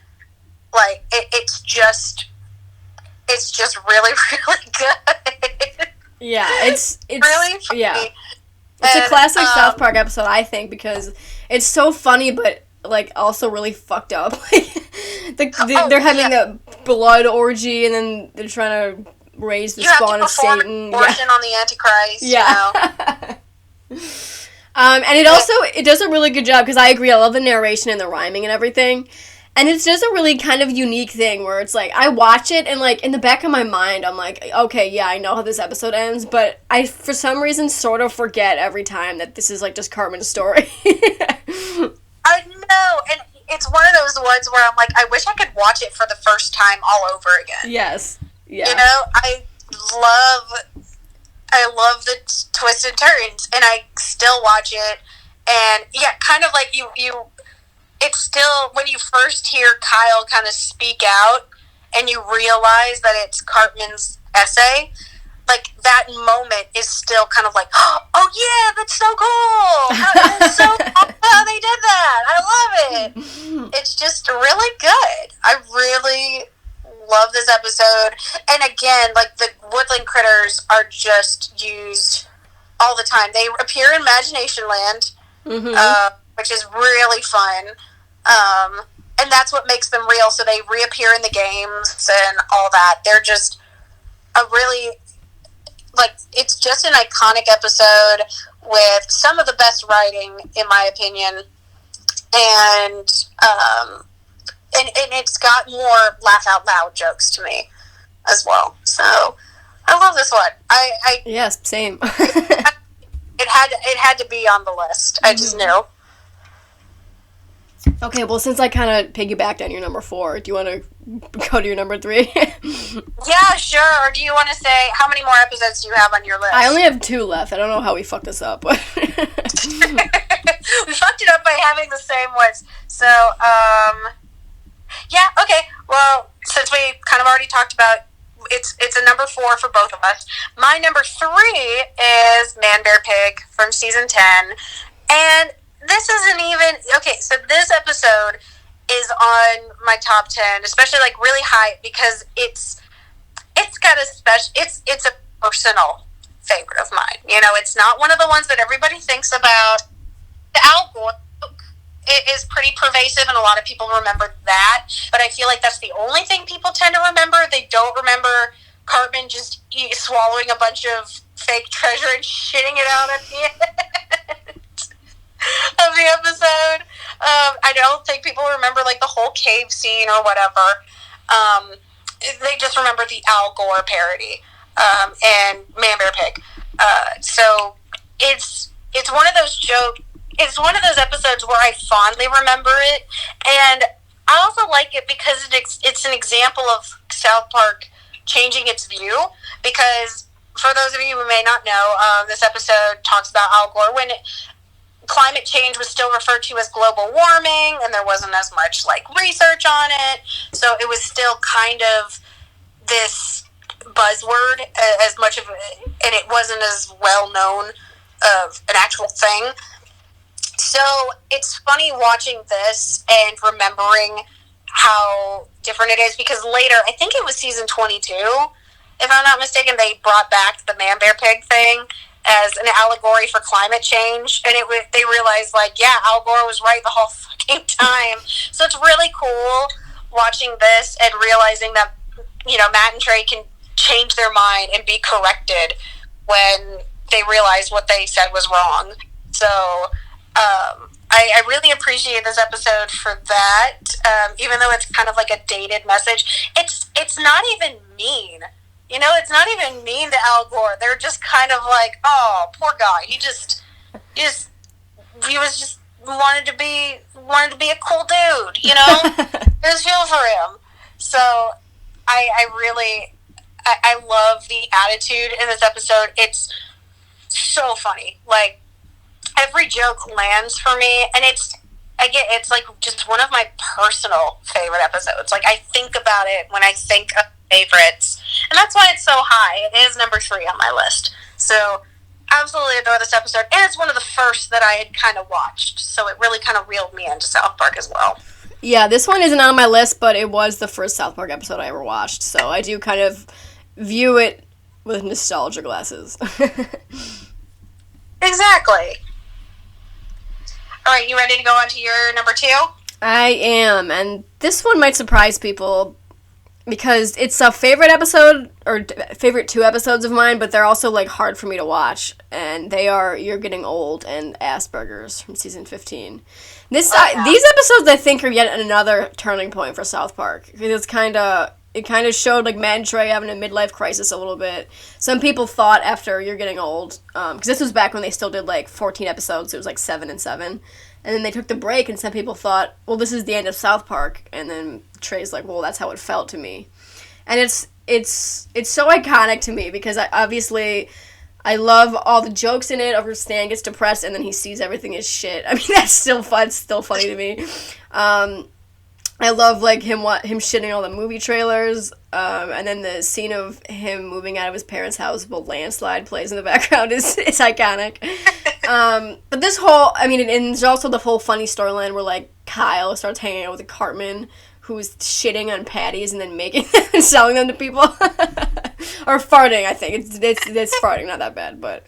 B: Like, it's just really, really good.
A: Yeah, it's
B: really funny.
A: Yeah. It's a classic South Park episode, I think, because it's so funny, but, like, also really fucked up. They're having a blood orgy, and then they're trying to raise the spawn of Satan.
B: Abortion on the Antichrist.
A: Yeah. And it does a really good job, because I agree, I love the narration and the rhyming and everything. And it's just a really kind of unique thing where it's like, I watch it and like in the back of my mind, I'm like, okay, yeah, I know how this episode ends, but I, for some reason, sort of forget every time that this is like just Cartman's story.
B: I know, and it's one of those ones where I'm like, I wish I could watch it for the first time all over again.
A: Yes. Yeah.
B: I love the twists and turns, and I still watch it, and yeah, kind of like you it's still, when you first hear Kyle kind of speak out and you realize that it's Cartman's essay, like, that moment is still kind of like, oh yeah, that's so cool! That's so cool how they did that! I love it! It's just really good. I really love this episode. And again, like, the Woodland critters are just used all the time. They appear in Imaginationland, which is really fun. And that's what makes them real. So they reappear in the games and all that. They're just a really, like, it's just an iconic episode with some of the best writing, in my opinion. And it's got more laugh out loud jokes to me as well. So I love this one.
A: Yes, same.
B: It had to be on the list. I just knew.
A: Okay, well, since I kind of piggybacked on your number 4, do you want to go to your number 3?
B: Yeah, sure. Or do you want to say, how many more episodes do you have on your list?
A: I only have 2 left. I don't know how we fucked this up.
B: We fucked it up by having the same ones. So, yeah, okay. Well, since we kind of already talked about, it's a number 4 for both of us. My number 3 is Manbearpig from season 10. And this isn't even, okay, so this episode is on my top 10, especially like really high, because it's got a special, it's a personal favorite of mine. It's not one of the ones that everybody thinks about. The Al Gore, it is pretty pervasive, and a lot of people remember that, but I feel like that's the only thing people tend to remember. They don't remember Cartman just swallowing a bunch of fake treasure and shitting it out at the end of the episode. I don't think people remember like the whole cave scene or whatever. They just remember the Al Gore parody and Manbearpig. So it's one of those it's one of those episodes where I fondly remember it, and I also like it because it's an example of South Park changing its view. Because for those of you who may not know, this episode talks about Al Gore when climate change was still referred to as global warming, and there wasn't as much like research on it, so it was still kind of this buzzword as much of it, and it wasn't as well known of an actual thing. So it's funny watching this and remembering how different it is, because later, I think it was season 22, if I'm not mistaken, they brought back the Manbearpig thing as an allegory for climate change, and they realized, like, yeah, Al Gore was right the whole fucking time. So it's really cool watching this and realizing that, Matt and Trey can change their mind and be corrected when they realize what they said was wrong. So I really appreciate this episode for that. Even though it's kind of like a dated message, it's not even mean. It's not even mean to Al Gore. They're just kind of like, oh, poor guy. He was just wanted to be a cool dude. It was feel for him. So I love the attitude in this episode. It's so funny. Like, every joke lands for me, and it's like just one of my personal favorite episodes. Like, I think about it when I think of favorites, and that's why it's so high. It is number 3 on my list. So, absolutely adore this episode, and it's one of the first that I had kind of watched, so it really kind of reeled me into South Park as well.
A: Yeah, this one isn't on my list, but it was the first South Park episode I ever watched, so I do kind of view it with nostalgia glasses.
B: Exactly. All right, you ready to go on to your number 2?
A: I am, and this one might surprise people because it's a favorite episode, or favorite 2 episodes of mine, but they're also, like, hard for me to watch, and they are You're Getting Old and Asperger's from season 15. These episodes, I think, are yet another turning point for South Park, because it kind of showed, like, Matt and Trey having a midlife crisis a little bit. Some people thought after You're Getting Old, because this was back when they still did, like, 14 episodes, so it was, like, 7 and 7, and then they took the break, and some people thought, well, this is the end of South Park, and then Trey's like, well, that's how it felt to me. And it's so iconic to me, because I love all the jokes in it of where Stan gets depressed and then he sees everything as shit. I mean, that's still fun. It's still funny to me. I love, like, him shitting all the movie trailers, and then the scene of him moving out of his parents' house while Landslide plays in the background is iconic. But this whole, I mean, and there's also the whole funny storyline where, like, Kyle starts hanging out with a Cartman who's shitting on patties and then making them and selling them to people. Or farting, I think. It's farting, not that bad, but...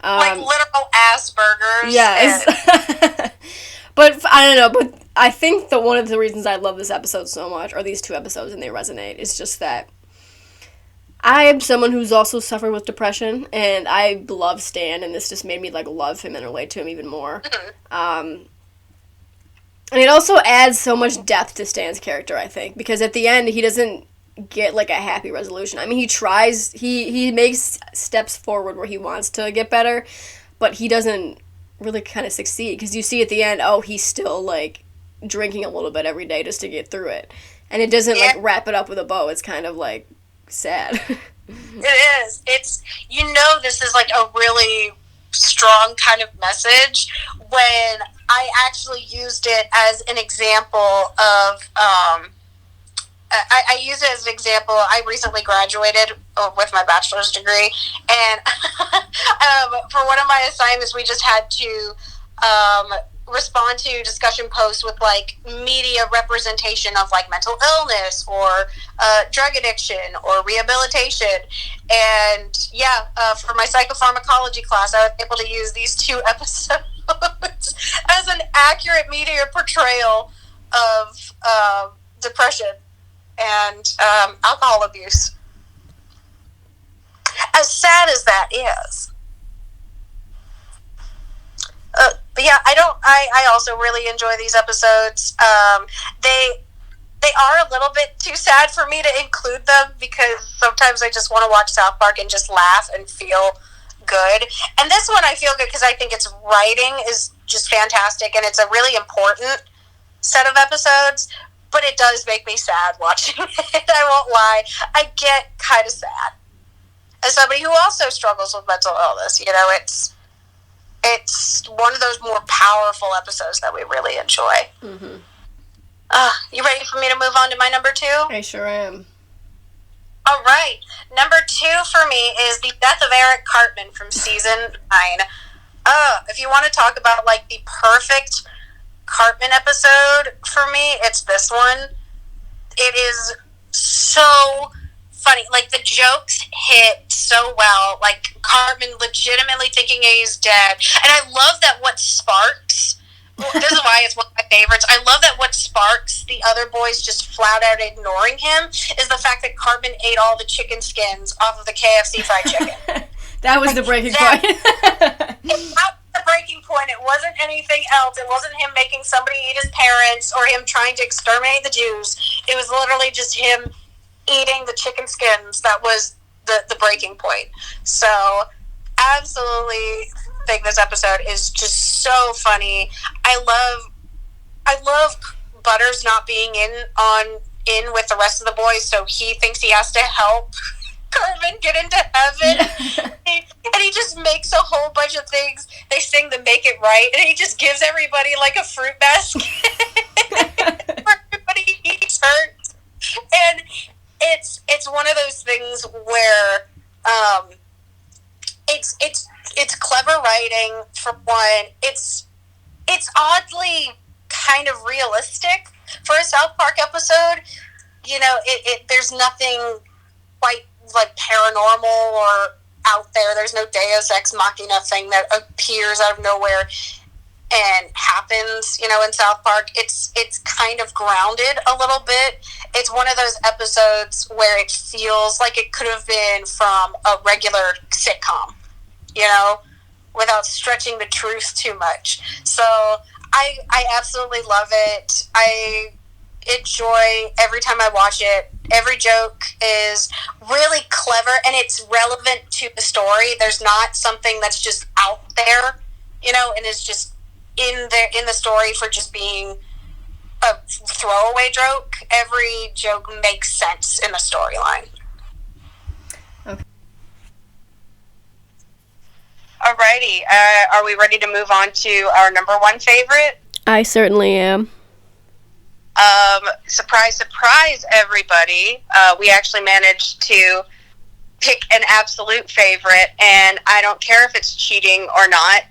B: like literal ass burgers.
A: Yeah, but I don't know, but I think that one of the reasons I love this episode so much, or these 2 episodes, and they resonate, is just that I am someone who's also suffered with depression, and I love Stan, and this just made me, like, love him and relate to him even more. Mm-hmm. And it also adds so much depth to Stan's character, I think, because at the end, he doesn't get, like, a happy resolution. I mean, he tries, he makes steps forward where he wants to get better, but he doesn't really kind of succeed, because you see at the end, oh, he's still, like, drinking a little bit every day just to get through it. And it doesn't, like, wrap it up with a bow. It's kind of, like, sad.
B: It is. It's, this is, like, a really strong kind of message when I actually used it as an example of, I use it as an example. I recently graduated with my bachelor's degree, and for one of my assignments, we just had to respond to discussion posts with, like, media representation of, like, mental illness or drug addiction or rehabilitation. And for my psychopharmacology class, I was able to use these 2 episodes as an accurate media portrayal of depression and alcohol abuse. As sad as that is. But yeah, I also really enjoy these episodes. They are a little bit too sad for me to include them, because sometimes I just want to watch South Park and just laugh and feel good. And this one I feel good because I think its writing is just fantastic, and it's a really important set of episodes, but it does make me sad watching it. I won't lie. I get kind of sad. As somebody who also struggles with mental illness, it's one of those more powerful episodes that we really enjoy. Mm-hmm. You ready for me to move on to my number 2?
A: I sure am.
B: All right. Number 2 for me is the death of Eric Cartman from season 9. If you want to talk about, like, the perfect Cartman episode for me, it's this one. it is so funny. Like, the jokes hit so well. Like, Cartman legitimately thinking he's dead. And I love that what sparks... This is why it's one of my favorites. I love that what sparks the other boys just flat out ignoring him is the fact that Cartman ate all the chicken skins off of the KFC fried chicken.
A: That was the breaking point.
B: That was the breaking point. It wasn't anything else. It wasn't him making somebody eat his parents or him trying to exterminate the Jews. It was literally just him eating the chicken skins. That was the breaking point. So, absolutely think this episode is just so funny. I love Butters not being in with the rest of the boys, so he thinks he has to help Cartman get into heaven. And he just makes a whole bunch of things. They sing the Make It Right, and he just gives everybody like a fruit basket. Everybody eats hurt. And it's one of those things where it's clever writing, for one. It's oddly kind of realistic for a South Park episode. You know, there's nothing quite like paranormal or out there. There's no Deus Ex Machina thing that appears out of nowhere and happens, you know, in South Park. It's kind of grounded a little bit. It's one of those episodes where it feels like it could have been from a regular sitcom, you know, without stretching the truth too much. So I absolutely love it. I enjoy every time I watch it. Every joke is really clever and it's relevant to the story. There's not something that's just out there, you know, and is just in the story for just being a throwaway joke. Every joke makes sense in the storyline.
A: Okay.
B: Alrighty, are we ready to move on to our number one favorite?
A: I certainly am.
B: Surprise, surprise, everybody. We actually managed to pick an absolute favorite, and I don't care if it's cheating or not.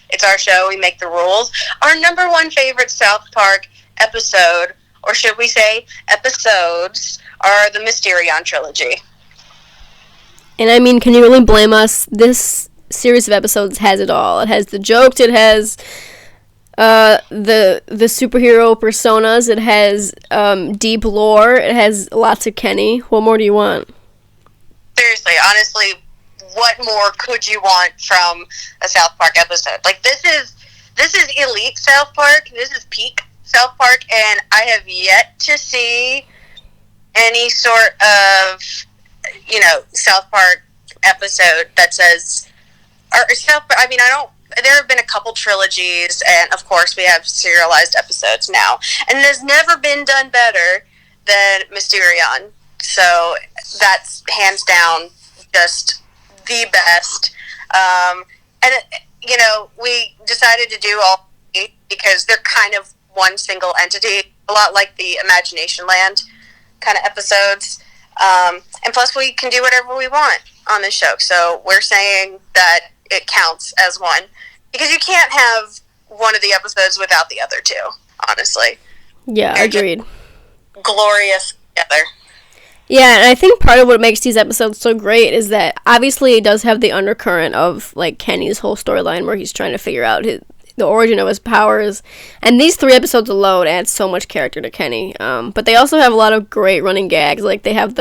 B: It's our show. We make the rules. Our number one favorite South Park episode, or should we say episodes, are the Mysterion Trilogy.
A: And I mean, can you really blame us? This series of episodes has it all. It has the jokes. It has the superhero personas. It has deep lore. It has lots of Kenny. What more do you want?
B: Seriously, honestly, what more could you want from a South Park episode? Like, this is elite South Park. This is peak South Park, and I have yet to see any sort of, you know, South Park episode that says, or South Park, I mean, there have been a couple trilogies, and of course we have serialized episodes now, and it has never been done better than Mysterion. So that's hands down just the best. And, you know, we decided to do all three because they're kind of one single entity, a lot like the Imaginationland kind of episodes. And plus we can do whatever we want on this show. So we're saying that it counts as one because you can't have one of the episodes without the other two, honestly.
A: Yeah,
B: They're
A: agreed.
B: Glorious together.
A: Yeah, and I think part of what makes these episodes so great is that obviously it does have the undercurrent of like Kenny's whole storyline where he's trying to figure out the origin of his powers, and these 3 episodes alone add so much character to Kenny. But they also have a lot of great running gags. Like they have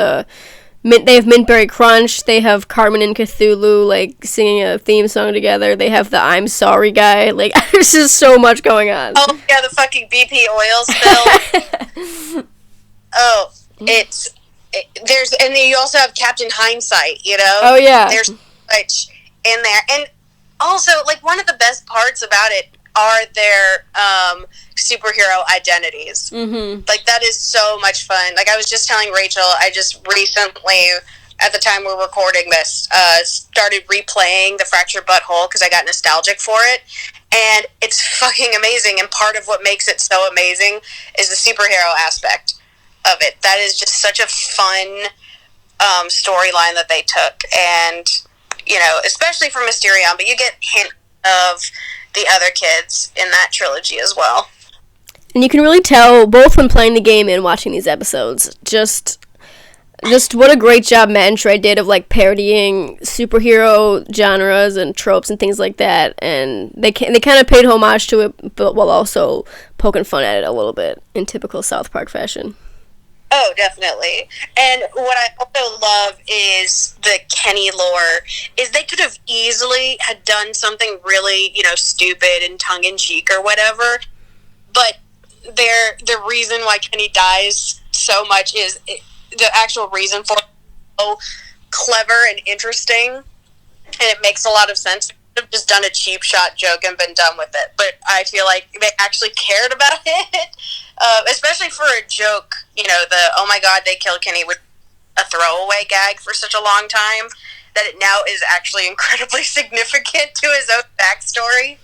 A: Mintberry Crunch. They have Cartman and Cthulhu like singing a theme song together. They have the I'm sorry guy. Like there's just so much going on.
B: Oh yeah, the fucking BP oil spill. Oh, and then you also have Captain Hindsight, you know?
A: Oh, yeah.
B: There's so much in there. And also, like, one of the best parts about it are their superhero identities.
A: Mm-hmm.
B: Like, that is so much fun. Like, I was just telling Rachel, I just recently, at the time we're recording this, started replaying The Fractured Butthole because I got nostalgic for it. And it's fucking amazing. And part of what makes it so amazing is the superhero aspect of it. That is just such a fun storyline that they took, and you know, especially for Mysterion, but you get hint of the other kids in that trilogy as well.
A: And you can really tell, both when playing the game and watching these episodes, just what a great job Matt and Trey did of, like, parodying superhero genres and tropes and things like that. And they kind of paid homage to it, but while also poking fun at it a little bit in typical South Park fashion.
B: Oh, definitely. And what I also love is the Kenny lore, is they could have easily had done something really, stupid and tongue-in-cheek or whatever, but the reason why Kenny dies so much is the actual reason for it is so clever and interesting, and it makes a lot of sense. They could have just done a cheap shot joke and been done with it, but I feel like they actually cared about it, especially for a joke. Oh my god, they killed Kenny with a throwaway gag for such a long time, that it now is actually incredibly significant to his own backstory.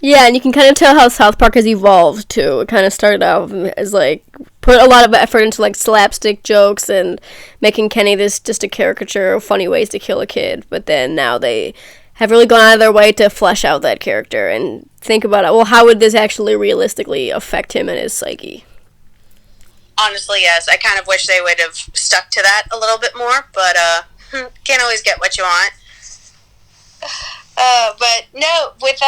A: Yeah, and you can kind of tell how South Park has evolved, too. It kind of started out as, like, put a lot of effort into, like, slapstick jokes and making Kenny just a caricature of funny ways to kill a kid. But then now they have really gone out of their way to flesh out that character and think about it. Well, how would this actually realistically affect him and his psyche?
B: Honestly, yes. I kind of wish they would have stuck to that a little bit more, but can't always get what you want. But no, with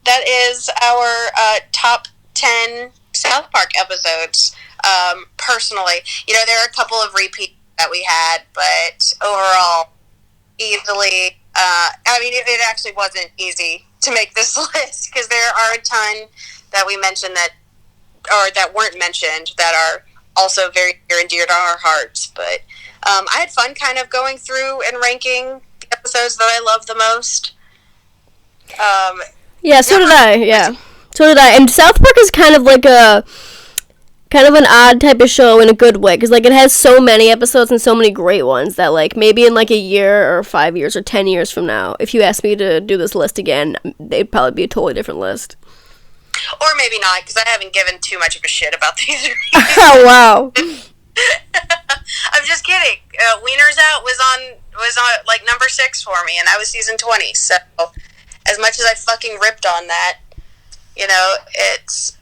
B: that is our top 10 South Park episodes. Personally, there are a couple of repeats that we had, but overall, easily, it actually wasn't easy to make this list, because there are a ton that we mentioned that weren't mentioned, that are also very near and dear to our hearts. But I had fun kind of going through and ranking the episodes that I love the most.
A: Yeah, so did I. Yeah, so did I. And South Park is kind of like kind of an odd type of show in a good way, because, like, it has so many episodes and so many great ones that, like, maybe in, like, a year or 5 years or 10 years from now, if you asked me to do this list again, they'd probably be a totally different list.
B: Or maybe not, because I haven't given too much of a shit about these.
A: Oh, wow.
B: I'm just kidding. Wieners Out was on like number 6 for me, and I was season 20. So as much as I fucking ripped on that, it's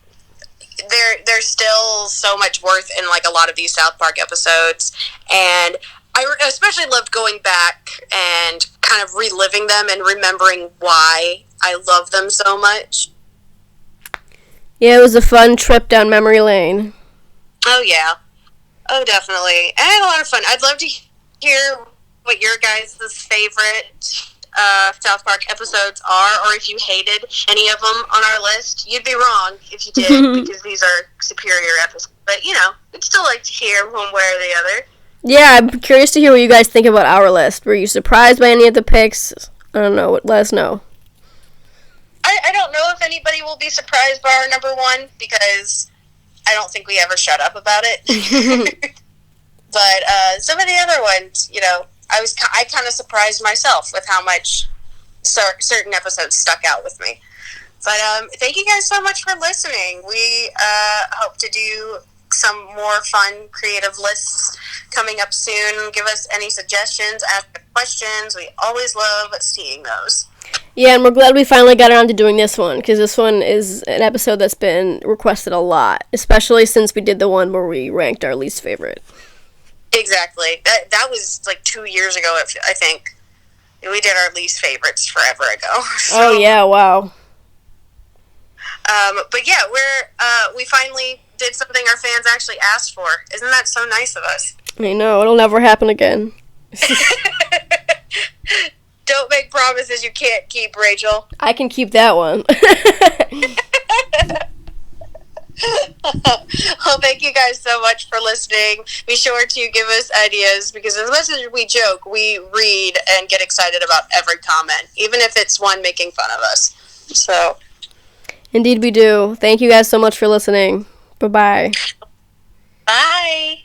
B: there's still so much worth in, like, a lot of these South Park episodes, and I especially loved going back and kind of reliving them and remembering why I love them so much.
A: Yeah, it was a fun trip down memory lane.
B: Oh, yeah. Oh, definitely. I had a lot of fun. I'd love to hear what your guys' favorite South Park episodes are, or if you hated any of them on our list. You'd be wrong if you did, because these are superior episodes. But, we'd still like to hear one way or the other.
A: Yeah, I'm curious to hear what you guys think about our list. Were you surprised by any of the picks? I don't know. Let us know.
B: I don't know if anybody will be surprised by our number 1, because I don't think we ever shut up about it. But some of the other ones, I kind of surprised myself with how much certain episodes stuck out with me. But thank you guys so much for listening. We hope to do some more fun, creative lists coming up soon. Give us any suggestions, ask questions. We always love seeing those.
A: Yeah, and we're glad we finally got around to doing this one, because this one is an episode that's been requested a lot, especially since we did the one where we ranked our least favorite.
B: Exactly. That was like 2 years ago, I think. We did our least favorites forever ago. So,
A: oh, yeah, wow.
B: But yeah, we finally did something our fans actually asked for. Isn't that so nice of us?
A: I know, it'll never happen again.
B: Don't make promises you can't keep, Rachel.
A: I can keep that one.
B: Well, thank you guys so much for listening. Be sure to give us ideas, because as much as we joke, we read and get excited about every comment, even if it's one making fun of us. So,
A: indeed we do. Thank you guys so much for listening. Bye-bye.
B: Bye.